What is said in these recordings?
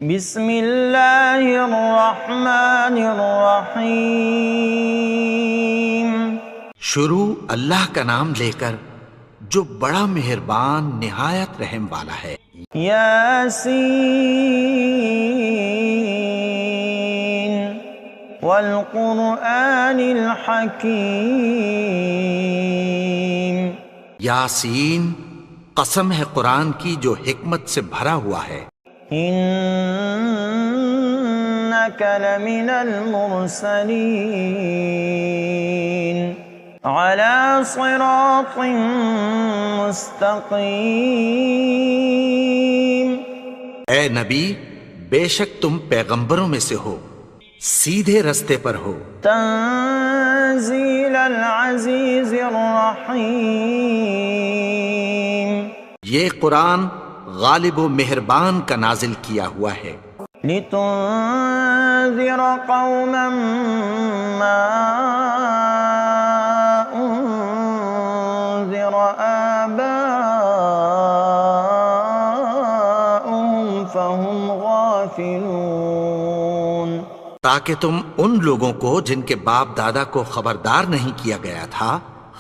بسم اللہ الرحمن الرحیم۔ شروع اللہ کا نام لے کر جو بڑا مہربان نہایت رحم والا ہے۔ یاسین والقرآن الحکیم۔ یاسین، قسم ہے قرآن کی جو حکمت سے بھرا ہوا ہے۔ انک لمن المرسلین علی صراط مستقیم۔ اے نبی، بے شک تم پیغمبروں میں سے ہو، سیدھے رستے پر ہو۔ تنزیل العزیز الرحیم۔ یہ قرآن غالب و مہربان کا نازل کیا ہوا ہے۔ لتنذر قوما ما انذر آباؤهم فهم غافلون۔ تاکہ تم ان لوگوں کو جن کے باپ دادا کو خبردار نہیں کیا گیا تھا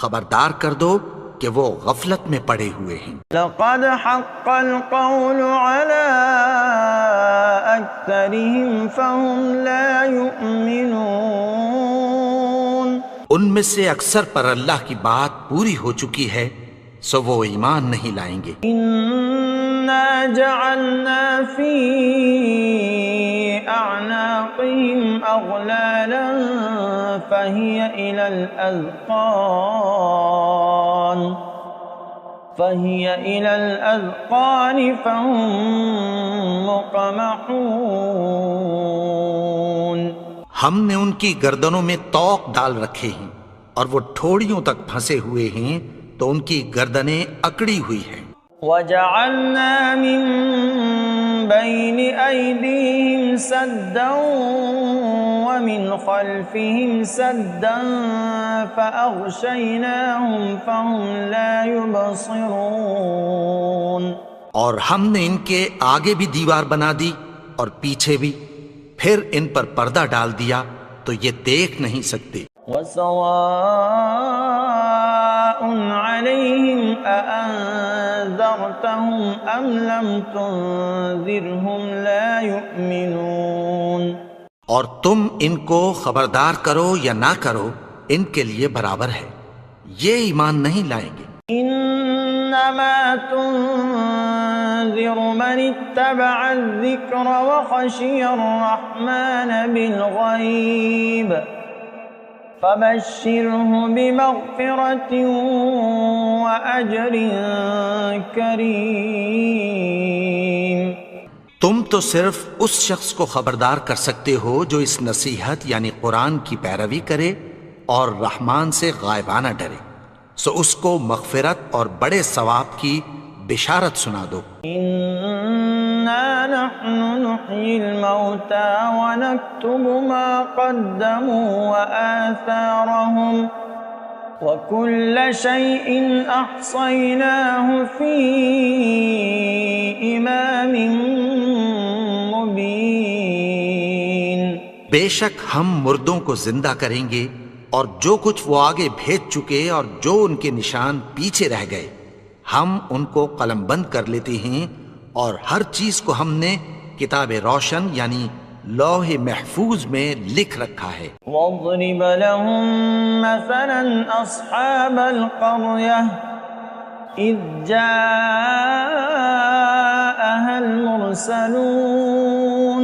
خبردار کر دو کہ وہ غفلت میں پڑے ہوئے ہیں۔ لقد حق القول على اکثرهم فهم لا يؤمنون۔ ان میں سے اکثر پر اللہ کی بات پوری ہو چکی ہے سو وہ ایمان نہیں لائیں گے۔ انا جعلنا في اعناقهم اغلالا فهي الى الاذقان فهم مقمحون۔ ہم نے ان کی گردنوں میں طوق ڈال رکھے ہیں اور وہ ٹھوڑیوں تک پھنسے ہوئے ہیں تو ان کی گردنیں اکڑی ہوئی ہیں۔ وجعلنا من بين أيديهم سدا ومن خلفهم سدا فأغشيناهم فهم لا يبصرون۔ اور ہم نے ان کے آگے بھی دیوار بنا دی اور پیچھے بھی، پھر ان پر پردہ ڈال دیا تو یہ دیکھ نہیں سکتے۔ وسواء عليهم أأنذرتهم أم لم تنذرهم لا يؤمنون۔ اور تم ان کو خبردار کرو یا نہ کرو ان کے لیے برابر ہے، یہ ایمان نہیں لائیں گے۔ انما تنذر من اتبع الذکر وخشی الرحمن بالغیب فبشرہ بمغفرۃ واجر کریم۔ تم تو صرف اس شخص کو خبردار کر سکتے ہو جو اس نصیحت یعنی قرآن کی پیروی کرے اور رحمان سے غائبانہ ڈرے، سو اس کو مغفرت اور بڑے ثواب کی بشارت سنا دو۔ انا نحن نحیی الموتى ونکتب ما قدموا وآثارهم وكل شيء احصیناه فی امام مبین۔ بے شک ہم مردوں کو زندہ کریں گے اور جو کچھ وہ آگے بھیج چکے اور جو ان کے نشان پیچھے رہ گئے ہم ان کو قلم بند کر لیتے ہیں، اور ہر چیز کو ہم نے کتاب روشن یعنی لوح محفوظ میں لکھ رکھا ہے۔ واضرب لهم مثلا اصحاب القرية اذ جاءها المرسلون۔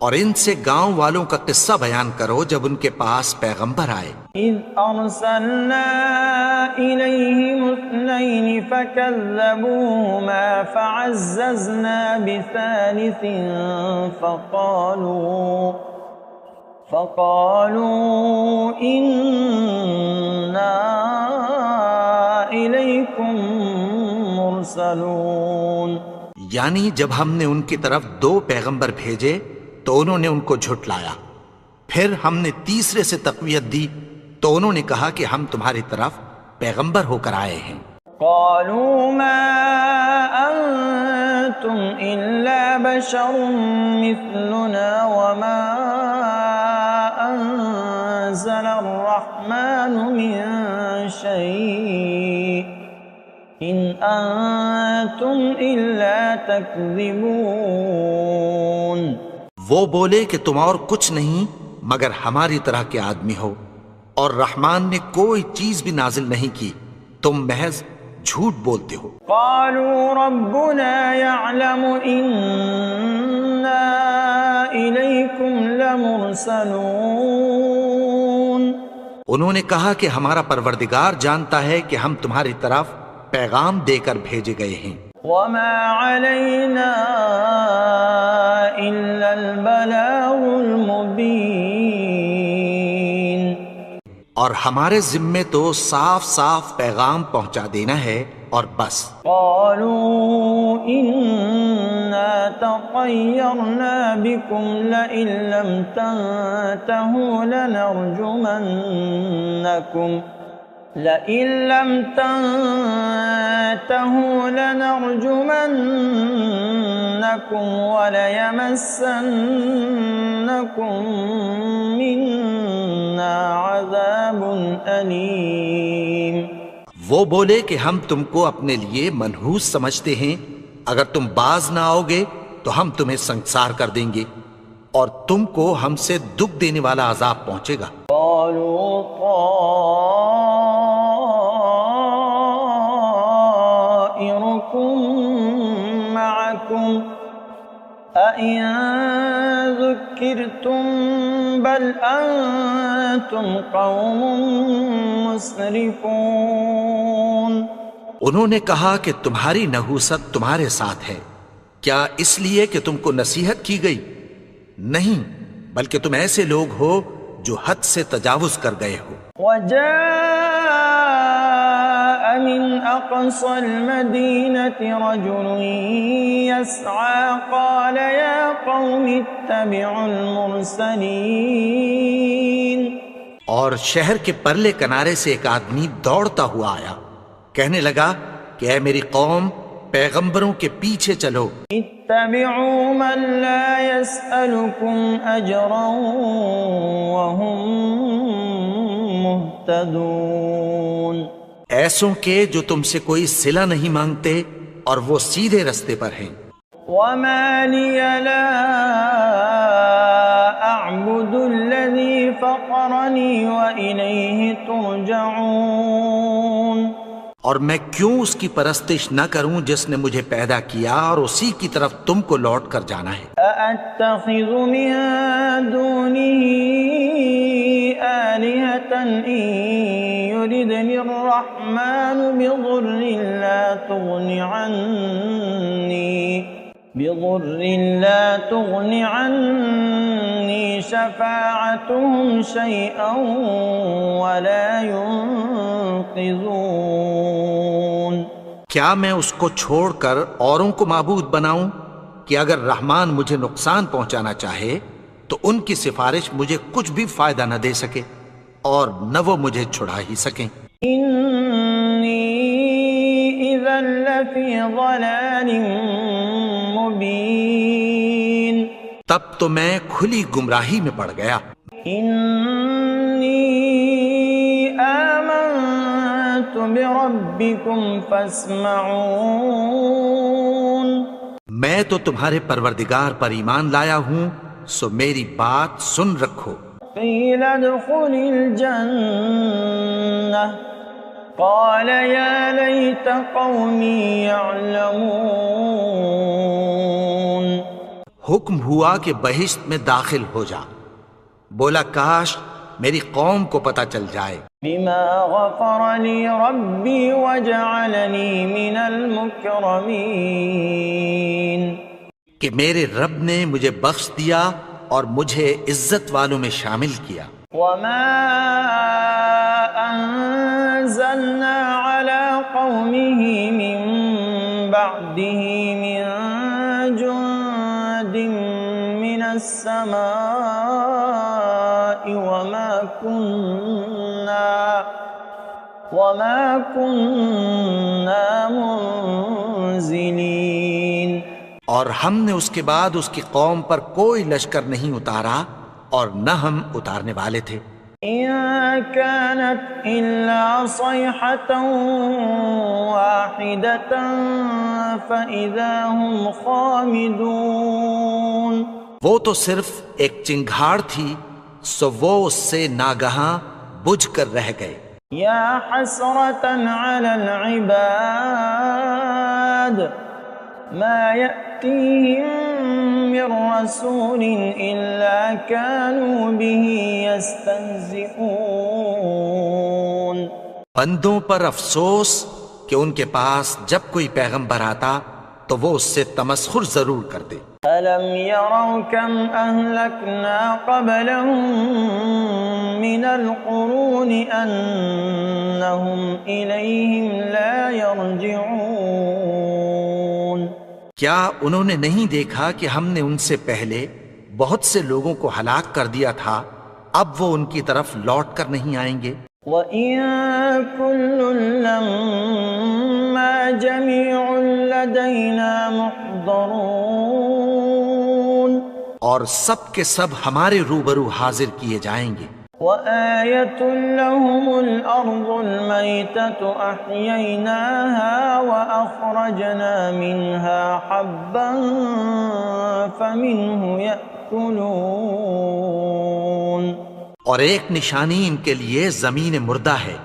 اور ان سے گاؤں والوں کا قصہ بیان کرو جب ان کے پاس پیغمبر آئے۔ اذ ارسلنا الیہم اثنین فکذبوہما فعززنا بثالث فقالوا انا الیکم مرسلون۔ یعنی جب ہم نے ان کی طرف 2 پیغمبر بھیجے تو انہوں نے ان کو جھٹلایا، پھر ہم نے تیسرے سے تقویت دی تو انہوں نے کہا کہ ہم تمہاری طرف پیغمبر ہو کر آئے ہیں۔ قالوا ما أنتم إلا بشر مثلنا وما أنزل الرحمن من شيء إن أنتم إلا تكذبون. وہ بولے کہ تم اور کچھ نہیں مگر ہماری طرح کے آدمی ہو، اور رحمان نے کوئی چیز بھی نازل نہیں کی، تم محض جھوٹ بولتے ہو. قالوا ربنا يعلم إنا إليكم لمرسلون. انہوں نے کہا کہ ہمارا پروردگار جانتا ہے کہ ہم تمہاری طرف پیغام دے کر بھیجے گئے ہیں. وما علينا إلا البلاغ المبين. اور ہمارے ذمے تو صاف صاف پیغام پہنچا دینا ہے اور بس. قالوا إنا تطيرنا بكم لئن لم تنتهوا لنرجمنكم وليمسنكم منا عذاب أليم. وہ بولے کہ ہم تم کو اپنے لیے منحوس سمجھتے ہیں، اگر تم باز نہ آؤ گے تو ہم تمہیں سنسار کر دیں گے اور تم کو ہم سے دکھ دینے والا عذاب پہنچے گا. قالوا طائركم معكم أئن ذكرتم بل أنتم قوم مسرفون. انہوں نے کہا کہ تمہاری نحوست تمہارے ساتھ ہے، کیا اس لیے کہ تم کو نصیحت کی گئی؟ نہیں، بلکہ تم ایسے لوگ ہو جو حد سے تجاوز کر گئے ہو. وجاء من أقصى المدينة رجل يسعى قال يا قوم اتبعوا المرسلين. اور شہر کے پرلے کنارے سے ایک آدمی دوڑتا ہوا آیا، کہنے لگا کہ اے میری قوم، پیغمبروں کے پیچھے چلو. اتبعوا من لا يسألكم أجرا وهم مهتدون. ایسوں کے جو تم سے کوئی صلہ نہیں مانگتے اور وہ سیدھے رستے پر ہیں. وما لي لا أعبد الذي فطرني وإليه ترجعون. اور میں کیوں اس کی پرستش نہ کروں جس نے مجھے پیدا کیا اور اسی کی طرف تم کو لوٹ کر جانا ہے. أأتخذ من دونه آلهة إن يردني الرحمن بضر لا تغن عني شفاعتهم شيئا ولا ينقذون. کیا میں اس کو چھوڑ کر اوروں کو معبود بناؤں کہ اگر رحمان مجھے نقصان پہنچانا چاہے تو ان کی سفارش مجھے کچھ بھی فائدہ نہ دے سکے اور نہ وہ مجھے چھڑا ہی سکیں. إني إذا لفي ضلال مبين. تب تو میں کھلی گمراہی میں پڑ گیا. إني آمنت بربكم فاسمعون. میں تو تمہارے پروردگار پر ایمان لایا ہوں، سو میری بات سن رکھو. قيل ادخل الجنة قال يا ليت قومي يعلمون. حکم ہوا کہ بہشت میں داخل ہو جا. بولا کاش میری قوم کو پتہ چل جائے. بما غفر لي ربي وجعلني من المكرمين. کہ میرے رب نے مجھے بخش دیا اور مجھے عزت والوں میں شامل کیا. وما أنزلنا على قومه من بعده من جند من السماء وما كنا منزلين. اور ہم نے اس کے بعد اس کی قوم پر کوئی لشکر نہیں اتارا اور نہ ہم اتارنے والے تھے۔ إن كانت إلا صيحة واحدة فإذا هم خامدون۔ وہ تو صرف ایک چنگھاڑ تھی، سو وہ اس سے ناگہاں بجھ کر رہ گئے۔ یا حسرة على العباد ما يأتيهم من رسول إلا كانوا به يستهزئون۔ بندوں پر افسوس کہ ان کے پاس جب کوئی پیغمبر آتا تو وہ اس سے تمسخر ضرور کرتے۔ أَلَمْ يَرَوْا كَمْ أَهْلَكْنَا قَبْلَهُمْ مِنَ الْقُرُونِ أَنَّهُمْ إِلَيْهِمْ لَا يَرْجِعُونَ۔ کیا انہوں نے نہیں دیکھا کہ ہم نے ان سے پہلے بہت سے لوگوں کو ہلاک کر دیا تھا، اب وہ ان کی طرف لوٹ کر نہیں آئیں گے؟ وَإِن كُلٌّ لَّمَّا جَمِيعٌ لَّدَيْنَا مُحْضَرُونَ۔ اور سب کے سب ہمارے روبرو حاضر کیے جائیں گے۔ وَآيَةٌ لَّهُمُ الْأَرْضُ الْمَيْتَةُ أَحْيَيْنَاهَا وَأَخْرَجْنَا مِنْهَا حَبًّا فَمِنْهُ يَأْكُلُونَ۔ اور ایک نشانی ان کے لیے زمین مردہ ہے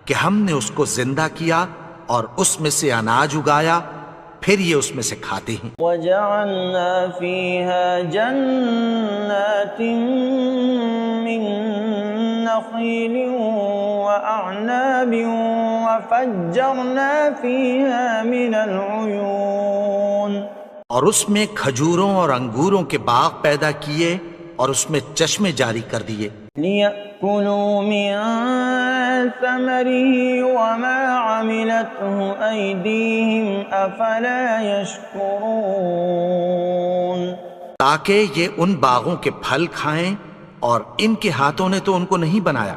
کہ ہم نے اس کو زندہ کیا اور اس میں سے اناج اگایا، پھر یہ اس میں سے کھاتے ہیں۔ وَجَعَلْنَا فِيهَا جَنَّاتٍ مِّن نَخِيلٍ وَأَعْنَابٍ وَفَجَّرْنَا فِيهَا مِنَ الْعُيُونِ۔ اور اس میں کھجوروں اور انگوروں کے باغ پیدا کیے اور اس میں چشمے جاری کر دیے۔ لِيَأْكُلُوا مِن ثَمَرِهِ وَمَا عَمِلَتْهُ أَيْدِيهِمْ أَفَلَا يَشْكُرُونَ۔ تاکہ یہ ان باغوں کے پھل کھائیں، اور ان کے ہاتھوں نے تو ان کو نہیں بنایا،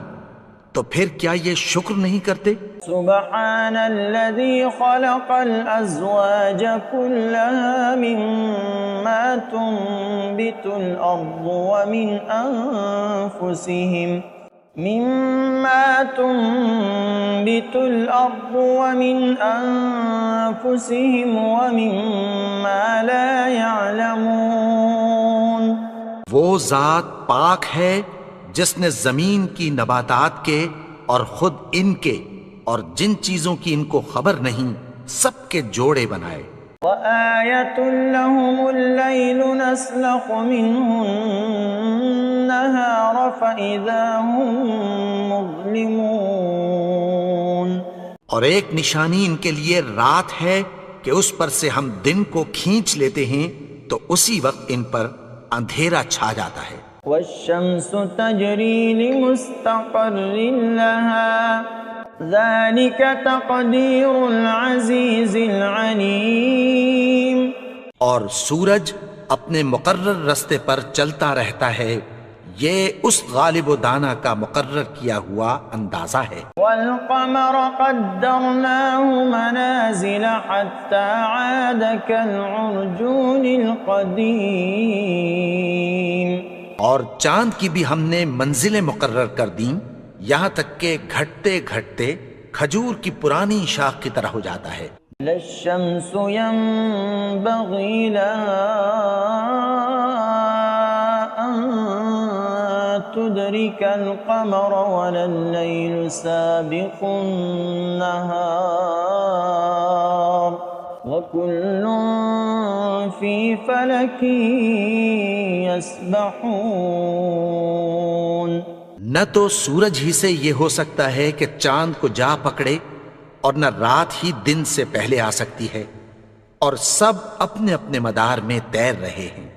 تو پھر کیا یہ شکر نہیں کرتے؟ سبحان الذي خلق الأزواج كلها مما تنبت الأرض ومن أنفسهم ومما لا يعلمون۔ وہ ذات پاک ہے جس نے زمین کی نباتات کے اور خود ان کے اور جن چیزوں کی ان کو خبر نہیں سب کے جوڑے بنائے۔ وَآيَةٌ لَّهُمُ اللَّيْلُ نَسْلَخُ مِنْهُ النَّهَارَ فَإِذَا هُم مُظْلِمُونَ۔ اور ایک نشانی ان کے لیے رات ہے کہ اس پر سے ہم دن کو کھینچ لیتے ہیں تو اسی وقت ان پر اندھیرا چھا جاتا ہے۔ وَالشَّمْسُ تَجْرِي لِمُسْتَقَرٍّ لَّهَا ذَلِكَ تَقْدِيرُ الْعَزِيزِ الْعَلِيمِ۔ اور سورج اپنے مقرر رستے پر چلتا رہتا ہے، یہ اس غالب و دانا کا مقرر کیا ہوا اندازہ ہے۔ وَالْقَمَرَ قَدَّرْنَاهُ مَنَازِلَ حَتَّى عَادَ كَالْعُرْجُونِ الْقَدِيمِ۔ اور چاند کی بھی ہم نے منزلیں مقرر کر دیں، یہاں تک کہ گھٹتے گھٹتے کھجور کی پرانی شاخ کی طرح ہو جاتا ہے۔ لَا الشَّمْسُ يَنبَغِي لَهَا أَن تُدْرِكَ الْقَمَرَ وَلَا اللَّيْلُ سَابِقُ النَّهَارِ وَكُلٌّ فِي فَلَكٍ يَسْبَحُونَ۔ نہ تو سورج ہی سے یہ ہو سکتا ہے کہ چاند کو جا پکڑے، اور نہ رات ہی دن سے پہلے آ سکتی ہے، اور سب اپنے اپنے مدار میں تیر رہے ہیں۔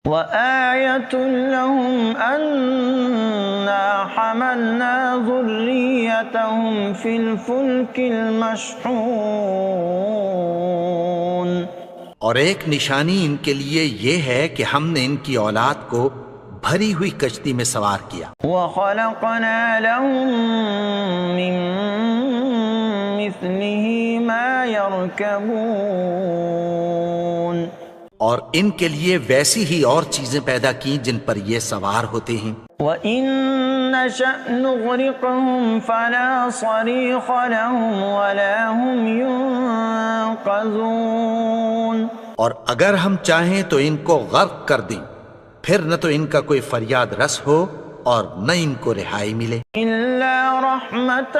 وَآيَةٌ لَّهُمْ أَنَّا حَمَلْنَا ذُرِّيَّتَهُمْ فِي الْفُلْكِ الْمَشْحُونِ۔ اور ایک نشانی ان کے لیے یہ ہے کہ ہم نے ان کی اولاد کو بھری ہوئی کشتی میں سوار کیا۔ وَخَلَقْنَا لَهُم مِّن مِّثْلِهِ مَا يَرْكَبُونَ۔ اور ان کے لیے ویسی ہی اور چیزیں پیدا کی جن پر یہ سوار ہوتے ہیں. وَإِن نَّشَأْ نُغْرِقْهُمْ فَلَا صَرِيخَ لَهُمْ وَلَا هُمْ يُنقَذُونَ. اور اگر ہم چاہیں تو ان کو غرق کر دیں، پھر نہ تو ان کا کوئی فریاد رس ہو اور نہ ان کو رہائی ملے. إِلَّا رَحْمَةً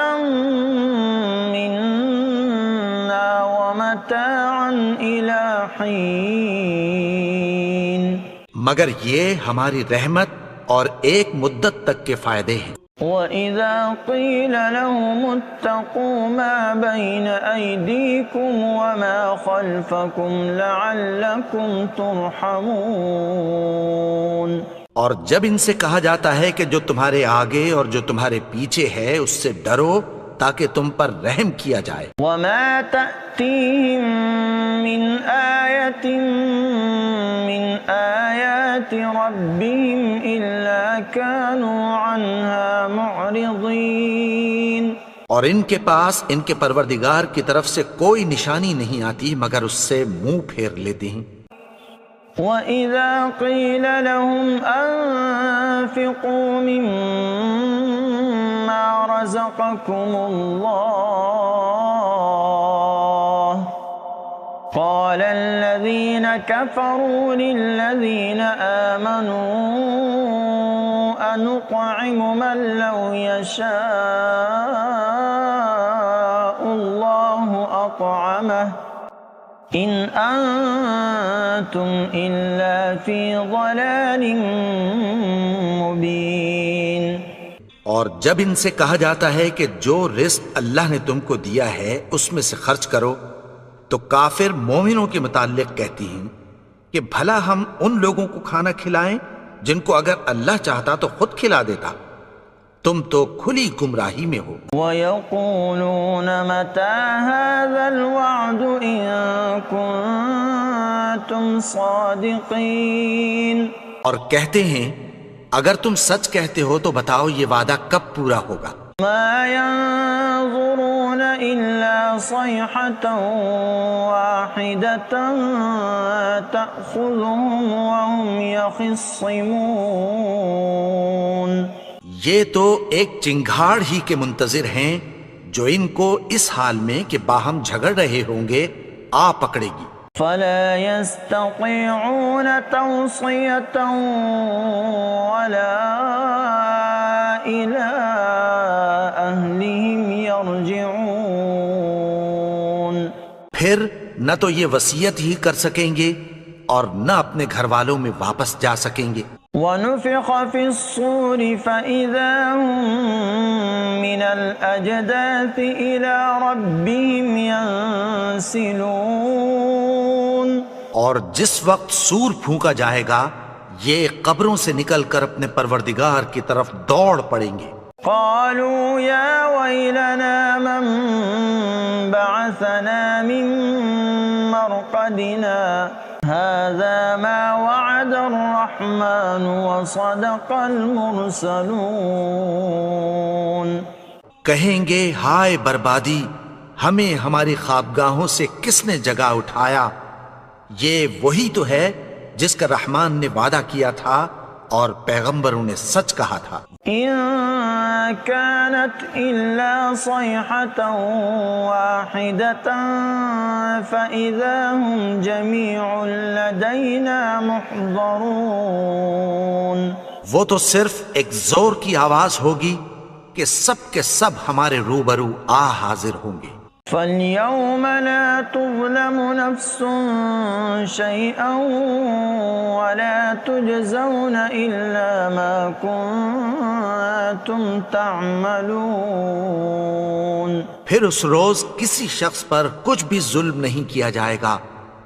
مِّنَّا وَمَتَاعًا إِلَىٰ حِينٍ. مگر یہ ہماری رحمت اور ایک مدت تک کے فائدے ہیں. وَإِذَا قِيلَ لَهُمُ اتَّقُوا مَا بَيْنَ أَيْدِيكُمْ وَمَا خَلْفَكُمْ لَعَلَّكُمْ تُرْحَمُونَ. اور جب ان سے کہا جاتا ہے کہ جو تمہارے آگے اور جو تمہارے پیچھے ہے اس سے ڈرو تاکہ تم پر رحم کیا جائے. وَمَا تَأْتِيهِم مِّنْ آيَةٍ مِّنْ آيَاتِ رَبِّهِمْ إِلَّا كَانُوا عَنْهَا مُعْرِضِينَ. اور ان کے پاس ان کے پروردگار کی طرف سے کوئی نشانی نہیں آتی مگر اس سے منہ پھیر لیتے ہیں. وَإِذَا قِيلَ لَهُمْ أَنفِقُوا مِمَّا رَزَقَكُمُ اللَّهُ قَالَ الَّذِينَ كَفَرُوا لِلَّذِينَ آمَنُوا أَنُطْعِمُ مَن لَّوْ يَشَاءُ اللَّهُ أَطْعَمَهُ إِنْ أَنْتُمْ إِلَّا فِي ضَلَالٍ مُبِينٍ. اور جب ان سے کہا جاتا ہے کہ جو رزق اللہ نے تم کو دیا ہے اس میں سے خرچ کرو تو کافر مومنوں کے متعلق کہتی ہیں کہ بھلا ہم ان لوگوں کو کھانا کھلائیں جن کو اگر اللہ چاہتا تو خود کھلا دیتا. تم تو کھلی گمراہی میں ہو. وَيَقُولُونَ مَتَى هَذَا الْوَعْدُ إِن كُنتُمْ صَادِقِينَ. اور کہتے ہیں اگر تم سچ کہتے ہو تو بتاؤ یہ وعدہ کب پورا ہوگا. مَا يَنظُرُونَ إِلَّا صَيْحَةً وَاحِدَةً تَأْخُذُهُمْ وَهُمْ يَخِصِّمُونَ. یہ تو ایک چنگھاڑ ہی کے منتظر ہیں جو ان کو اس حال میں کہ باہم جھگڑ رہے ہوں گے آ پکڑے گی. فَلَا يَسْتَطِيعُونَ تَوْصِيَةً وَلَا إِلَىٰ أَهْلِهِمْ يَرْجِعُونَ. پھر نہ تو یہ وصیت ہی کر سکیں گے اور نہ اپنے گھر والوں میں واپس جا سکیں گے. وَنُفِخَ فِي الصُّورِ فَإِذَا هُم مِّنَ الْأَجْدَاثِ إِلَىٰ رَبِّهِمْ يَنسِلُونَ. اور جس وقت سور پھونکا جائے گا یہ قبروں سے نکل کر اپنے پروردگار کی طرف دوڑ پڑیں گے. قالوا يا ويلنا من بعثنا من مرقدنا هذا ما وعد الرحمن وصدق المرسلون. کہیں گے ہائے بربادی، ہمیں ہماری خوابگاہوں سے کس نے جگا اٹھایا؟ یہ وہی تو ہے جس کا رحمان نے وعدہ کیا تھا اور پیغمبروں نے سچ کہا تھا. إن كانت إلا صيحة واحدة فإذا هم جميع لدينا محضرون. وہ تو صرف ایک زور کی آواز ہوگی کہ سب کے سب ہمارے روبرو آ حاضر ہوں گے. فَالْيَوْمَ لَا تُظْلَمُ نَفْسٌ شَيْئًا وَلَا تُجْزَوْنَ إِلَّا مَا كُنتُمْ تَعْمَلُونَ. پھر اس روز کسی شخص پر کچھ بھی ظلم نہیں کیا جائے گا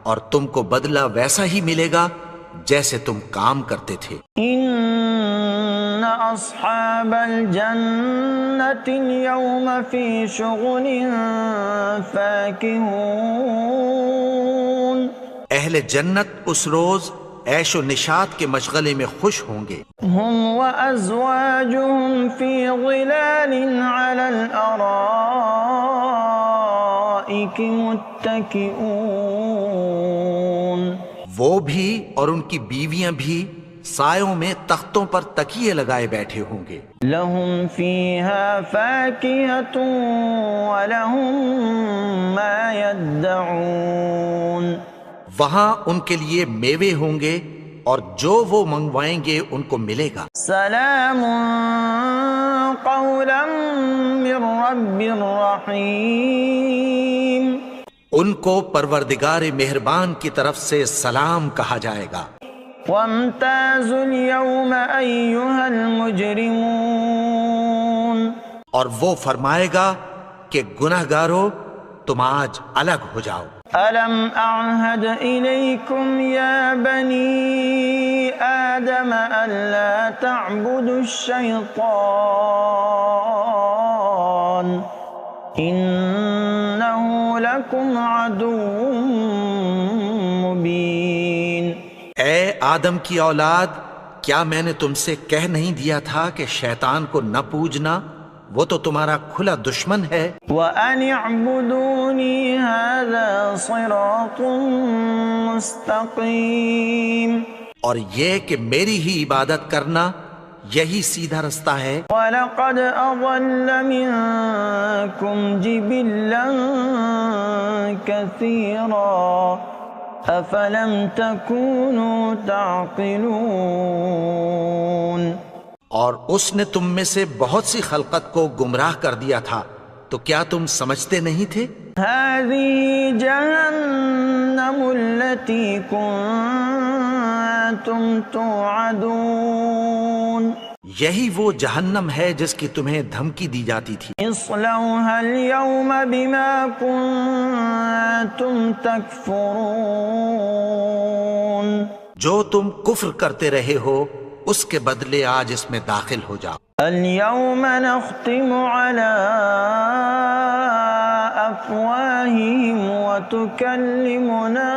اور تم کو بدلہ ویسا ہی ملے گا جیسے تم کام کرتے تھے. إِنَّ أَصْحَابَ الْجَنَّةِ الْيَوْمَ فِي شُغُلٍ فَاكِهُونَ. اہل جنت اس روز عیش و نشاط کے مشغلے میں خوش ہوں گے. هُمْ وَأَزْوَاجُهُمْ فِي ظِلَالٍ عَلَى الْأَرَائِكِ مُتَّكِئُونَ. وہ بھی اور ان کی بیویاں بھی سایوں میں تختوں پر تکیے لگائے بیٹھے ہوں گے. لهم فيها فاكهة ولهم ما يدعون. وہاں ان کے لیے میوے ہوں گے اور جو وہ منگوائیں گے ان کو ملے گا. سلام قولا من رب رحیم. ان کو پروردگار مہربان کی طرف سے سلام کہا جائے گا. وامتازوا اليوم أيها المجرمون. اور وہ فرمائے گا کہ گنہگارو تم آج الگ ہو جاؤ. ألم أعهد إليكم يا بني آدم ألا تعبدوا الشيطان إنه لكم عدو مبين. اے آدم کی اولاد، کیا میں نے تم سے کہہ نہیں دیا تھا کہ شیطان کو نہ پوجنا، وہ تو تمہارا کھلا دشمن ہے. وَأَنِ اعْبُدُونِي هَذَا صِرَاطٌ مُسْتَقِيمٌ. اور یہ کہ میری ہی عبادت کرنا یہی سیدھا رستہ ہے. وَلَقَدْ أَضَلَّ مِنكُمْ جِبِلًّا كَثِيرًا أَفَلَمْ تَكُونُوا تَعْقِلُونَ. اور اس نے تم میں سے بہت سی خلقت کو گمراہ کر دیا تھا، تو کیا تم سمجھتے نہیں تھے؟ هذه جهنم التي كنتم توعدون. یہی وہ جہنم ہے جس کی تمہیں دھمکی دی جاتی تھی. اصلوها اليوم بما كنتم تكفرون. جو تم کفر کرتے رہے ہو اس کے بدلے آج اس میں داخل ہو جاؤ. اليوم نختم على أفواههم وتكلمنا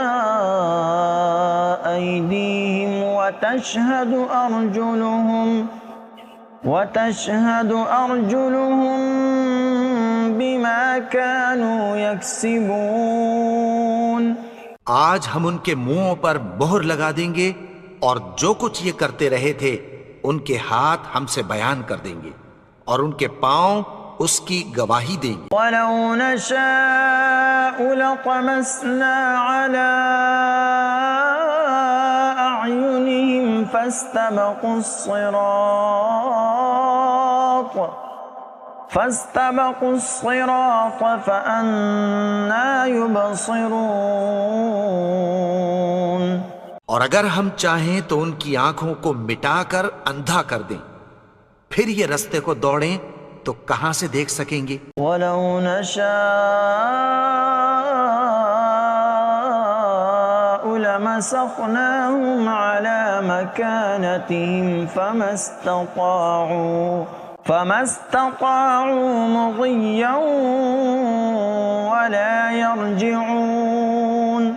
أيديهم وتشهد أرجلهم بما كانوا يكسبون. آج ہم ان کے منہوں پر مہر لگا دیں گے اور جو کچھ یہ کرتے رہے تھے ان کے ہاتھ ہم سے بیان کر دیں گے اور ان کے پاؤں اس کی گواہی دیں گے. وَلَوْ نَشَاءُ لَطَمَسْنَا عَلَىٰ أَعْيُنِهِمْ فَاسْتَبَقُوا الصِّرَاطَ فَأَنَّىٰ يُبْصِرُونَ. اور اگر ہم چاہیں تو ان کی آنکھوں کو مٹا کر اندھا کر دیں، پھر یہ رستے کو دوڑیں تو کہاں سے دیکھ سکیں گے. وَلَوْ نَشَاءُ لَمَسَخْنَاهُمْ عَلَى مَكَانَتِهِمْ فَمَا اسْتَطَاعُوا مُضِيًّا وَلَا يَرْجِعُونَ.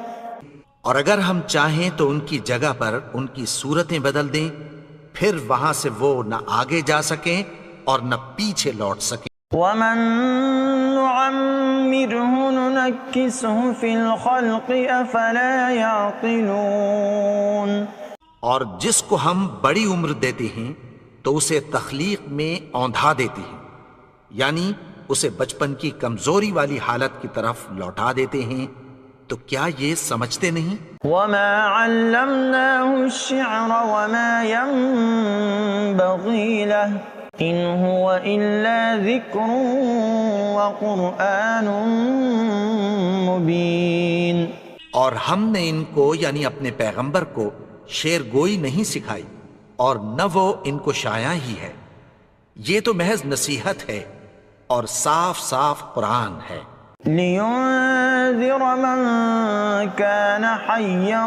اور اگر ہم چاہیں تو ان کی جگہ پر ان کی صورتیں بدل دیں، پھر وہاں سے وہ نہ آگے جا سکیں اور نہ پیچھے لوٹ سکیں. وَمَن نُعَمِّرْهُ نُنَكِّسْهُ فِي الْخَلْقِ أَفَلَا يَعْقِلُونَ. اور جس کو ہم بڑی عمر دیتے ہیں تو اسے تخلیق میں اوندھا دیتے ہیں، یعنی اسے بچپن کی کمزوری والی حالت کی طرف لوٹا دیتے ہیں. تو کیا یہ سمجھتے نہیں؟ وَمَا عَلَّمْنَاهُ الشِّعْرَ وَمَا يَنبَغِي لَهُ إِنْ هُوَ إِلَّا ذِكْرٌ وَقُرْآنٌ مُبِينٌ. اور ہم نے ان کو یعنی اپنے پیغمبر کو شعر گوئی نہیں سکھائی اور نہ وہ ان کو شایع ہی ہے، یہ تو محض نصیحت ہے اور صاف صاف قرآن ہے. لِيُنذِرَ مَن كَانَ حَيًّا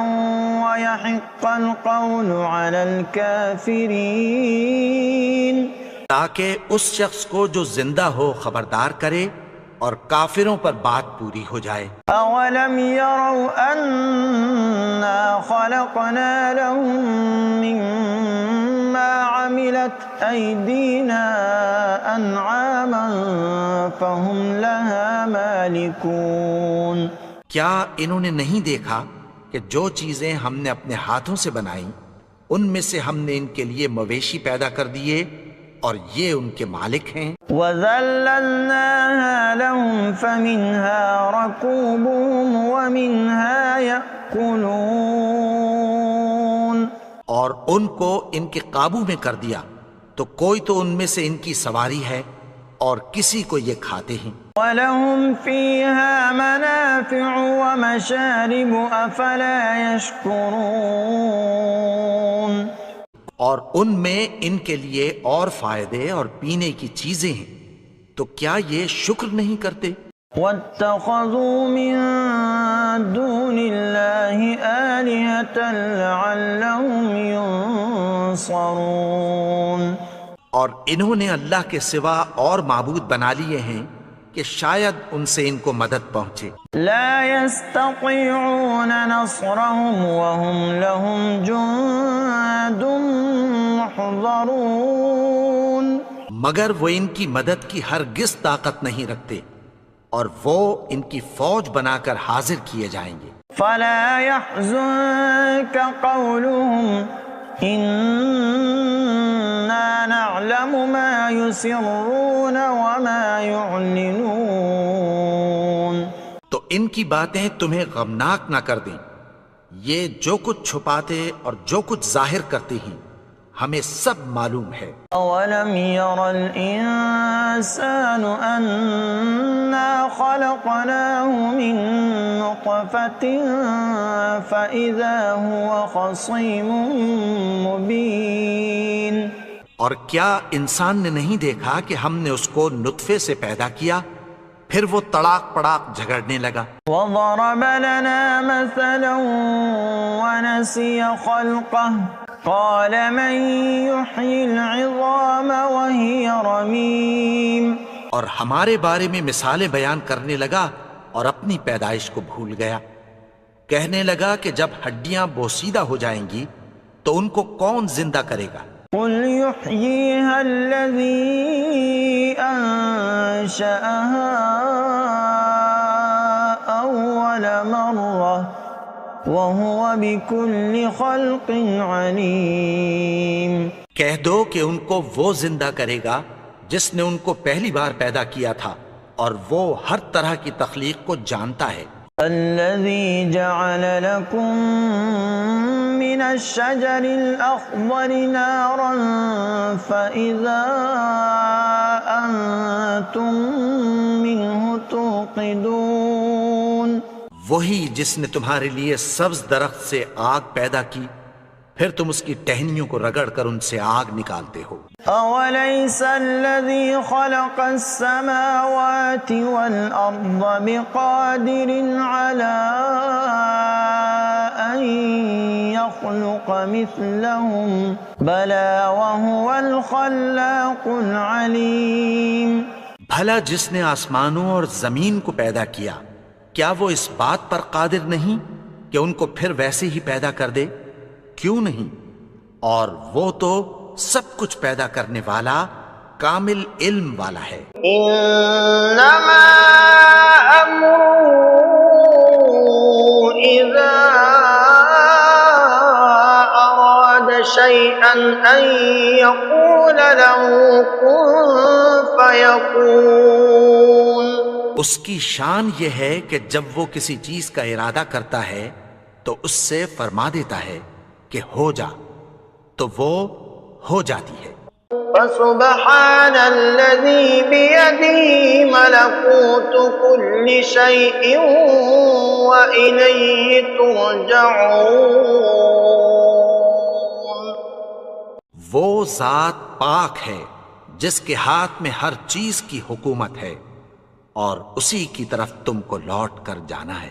وَيَحِقَّ الْقَوْلُ عَلَى الْكَافِرِينَ. تاکہ اس شخص کو جو زندہ ہو خبردار کرے اور کافروں پر بات پوری ہو جائے. أَوَلَمْ يَرَوْا أَنَّا خَلَقْنَا لَهُم مِّمَّا عَمِلَتْ أَيْدِينَا أَنْعَامًا فَهُمْ لَهَا مَالِكُونَ. کیا انہوں نے نہیں دیکھا کہ جو چیزیں ہم نے اپنے ہاتھوں سے بنائیں ان میں سے ہم نے ان کے لیے مویشی پیدا کر دیے اور یہ ان کے مالک ہیں. وَذَلَّلْنَاهَا لَهُمْ فَمِنْهَا رَكُوبُهُمْ وَمِنْهَا يَأْكُلُونَ. اور ان کو ان کے قابو میں کر دیا تو کوئی تو ان میں سے ان کی سواری ہے اور کسی کو یہ کھاتے ہیں. وَلَهُمْ فِيهَا مَنَافِعُ وَمَشَارِبُ أَفَلَا يَشْكُرُونَ. اور ان میں ان کے لیے اور فائدے اور پینے کی چیزیں ہیں تو کیا یہ شکر نہیں کرتے؟ وَاتَّخَذُوا مِن دُونِ اللَّهِ آلِهَةً لَعَلَّهُمْ يُنصَرُونَ. اور انہوں نے اللہ کے سوا اور معبود بنا لیے ہیں کہ شاید ان سے ان کو مدد پہنچے. لا يستطيعون نصرهم وهم لهم جند محضرون. مگر وہ ان کی مدد کی ہرگز طاقت نہیں رکھتے اور وہ ان کی فوج بنا کر حاضر کیے جائیں گے. فلا يحزنك قولهم إنا نعلم ما يسرون وما يعلنون. تو ان کی باتیں تمہیں غمناک نہ کر دیں. یہ جو کچھ چھپاتے اور جو کچھ ظاہر کرتے ہیں ہمیں سب معلوم ہے. أولم ير الإنسان أنا خلقناه من نطفة فإذا هو خصيم مبين. اور کیا انسان نے نہیں دیکھا کہ ہم نے اس کو نطفے سے پیدا کیا پھر وہ تڑاک پڑاک جھگڑنے لگا. وضرب لنا مثلا ونسي خلقه قال من يحيي العظام وهي رميم. اور ہمارے بارے میں مثالیں بیان کرنے لگا اور اپنی پیدائش کو بھول گیا. کہنے لگا کہ جب ہڈیاں بوسیدہ ہو جائیں گی تو ان کو کون زندہ کرے گا؟ قل يحييها الذي أنشأها أول مرة وهو بكل خلق عليم. کہہ دو کہ ان کو وہ زندہ کرے گا جس نے ان کو پہلی بار پیدا کیا تھا اور وہ ہر طرح کی تخلیق کو جانتا ہے. الذي جعل لكم من الشجر الأخضر نارا فإذا أنتم منه توقدون. وہی جس نے تمہارے لیے سبز درخت سے آگ پیدا کی پھر تم اس کی ٹہنیوں کو رگڑ کر ان سے آگ نکالتے ہو. أوليس الذي خلق السماوات والأرض بقادر على أن يخلق مثلهم بلى وهو الخلاق العليم. بھلا جس نے آسمانوں اور زمین کو پیدا کیا کیا وہ اس بات پر قادر نہیں کہ ان کو پھر ویسے ہی پیدا کر دے؟ کیوں نہیں؟ اور وہ تو سب کچھ پیدا کرنے والا کامل علم والا ہے. انما امره اذا اراد شيئا ان يقول له كن فيكون. اس کی شان یہ ہے کہ جب وہ کسی چیز کا ارادہ کرتا ہے تو اس سے فرما دیتا ہے کہ ہو جا تو وہ ہو جاتی ہے. فسبحان الذي بيده ملكوت كل شيء وإليه ترجعون. وہ ذات پاک ہے جس کے ہاتھ میں ہر چیز کی حکومت ہے اور اسی کی طرف تم کو لوٹ کر جانا ہے.